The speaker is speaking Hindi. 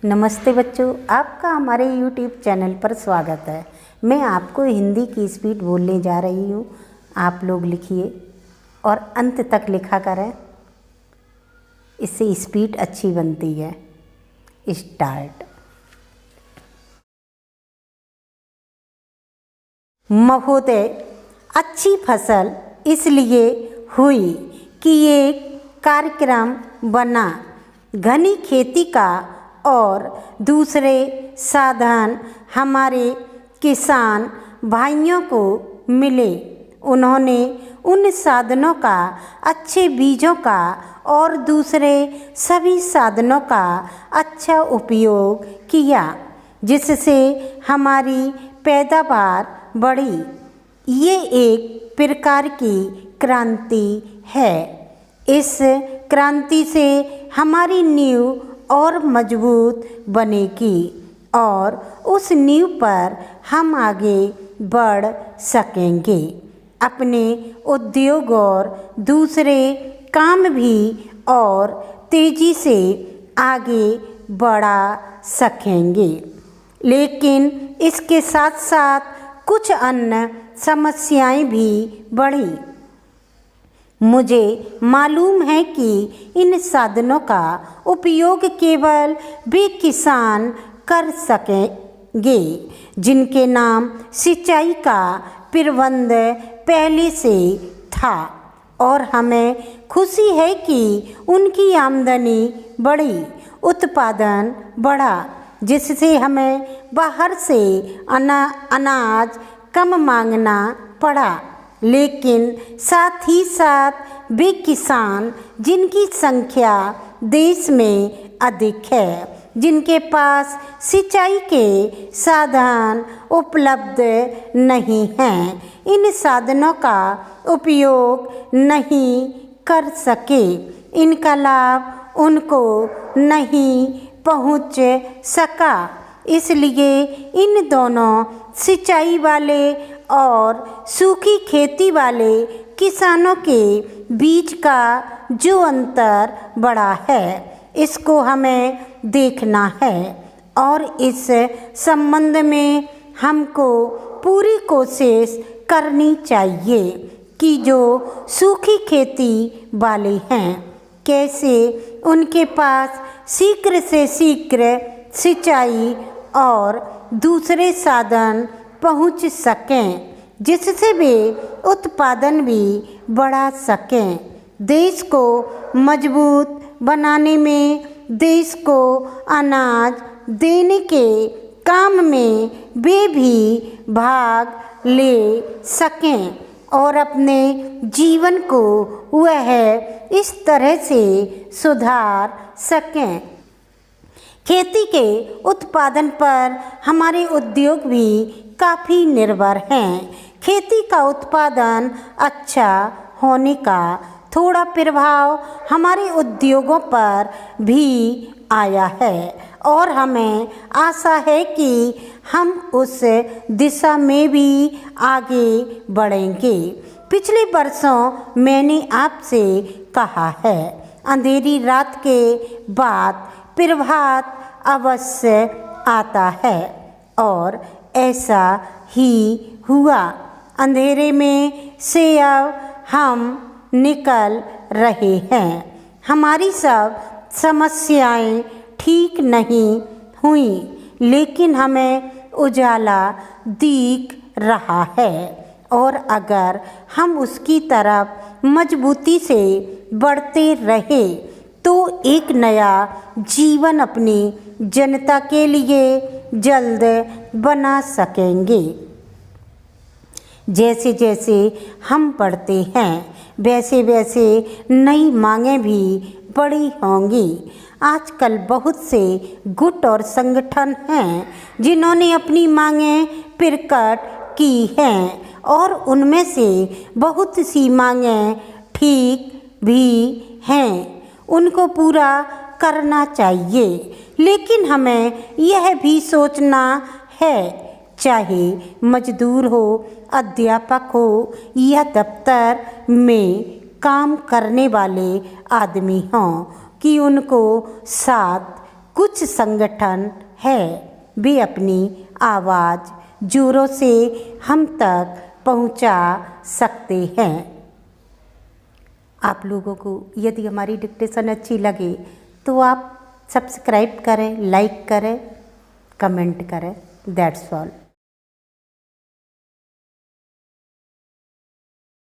नमस्ते बच्चों, आपका हमारे YouTube चैनल पर स्वागत है। मैं आपको हिंदी की स्पीड बोलने जा रही हूँ। आप लोग लिखिए और अंत तक लिखा करें, इससे स्पीड अच्छी बनती है। स्टार्ट। महोदय, अच्छी फसल इसलिए हुई कि ये कार्यक्रम बना। घनी खेती का और दूसरे साधन हमारे किसान भाइयों को मिले। उन्होंने उन साधनों का, अच्छे बीजों का और दूसरे सभी साधनों का अच्छा उपयोग किया, जिससे हमारी पैदावार बढ़ी। ये एक प्रकार की क्रांति है। इस क्रांति से हमारी नींव और मजबूत बनेगी और उस नींव पर हम आगे बढ़ सकेंगे। अपने उद्योग और दूसरे काम भी और तेज़ी से आगे बढ़ा सकेंगे। लेकिन इसके साथ साथ कुछ अन्य समस्याएं भी बढ़ी। मुझे मालूम है कि इन साधनों का उपयोग केवल वे किसान कर सकेंगे जिनके नाम सिंचाई का प्रबंध पहले से था, और हमें खुशी है कि उनकी आमदनी बढ़ी, उत्पादन बढ़ा, जिससे हमें बाहर से अनाज कम मांगना पड़ा। लेकिन साथ ही साथ वे किसान जिनकी संख्या देश में अधिक है, जिनके पास सिंचाई के साधन उपलब्ध नहीं हैं, इन साधनों का उपयोग नहीं कर सके, इनका लाभ उनको नहीं पहुंच सका। इसलिए इन दोनों सिंचाई वाले और सूखी खेती वाले किसानों के बीच का जो अंतर बड़ा है, इसको हमें देखना है और इस संबंध में हमको पूरी कोशिश करनी चाहिए कि जो सूखी खेती वाले हैं, कैसे उनके पास शीघ्र से शीघ्र सिंचाई और दूसरे साधन पहुंच सकें, जिससे वे उत्पादन भी बढ़ा सकें। देश को मजबूत बनाने में, देश को अनाज देने के काम में वे भी भाग ले सकें और अपने जीवन को वह इस तरह से सुधार सकें। खेती के उत्पादन पर हमारे उद्योग भी काफ़ी निर्भर हैं। खेती का उत्पादन अच्छा होने का थोड़ा प्रभाव हमारे उद्योगों पर भी आया है और हमें आशा है कि हम उस दिशा में भी आगे बढ़ेंगे। पिछले वर्षों मैंने आपसे कहा है, अंधेरी रात के बाद प्रभात अवश्य आता है, और ऐसा ही हुआ। अंधेरे में से अब हम निकल रहे हैं। हमारी सब समस्याएं ठीक नहीं हुई, लेकिन हमें उजाला दिख रहा है, और अगर हम उसकी तरफ मजबूती से बढ़ते रहे तो एक नया जीवन अपनी जनता के लिए जल्द बना सकेंगे। जैसे जैसे हम बढ़ते हैं, वैसे वैसे नई मांगें भी बड़ी होंगी। आजकल बहुत से गुट और संगठन हैं जिन्होंने अपनी मांगें प्रकट की हैं, और उनमें से बहुत सी मांगें ठीक भी हैं। उनको पूरा करना चाहिए, लेकिन हमें यह भी सोचना है, चाहे मजदूर हो, अध्यापक हो या दफ्तर में काम करने वाले आदमी हों, कि उनको साथ कुछ संगठन है वे अपनी आवाज़ जोरों से हम तक पहुंचा सकते हैं। आप लोगों को यदि हमारी डिक्टेशन अच्छी लगे तो आप सब्सक्राइब करें, लाइक करें, कमेंट करें। That's all.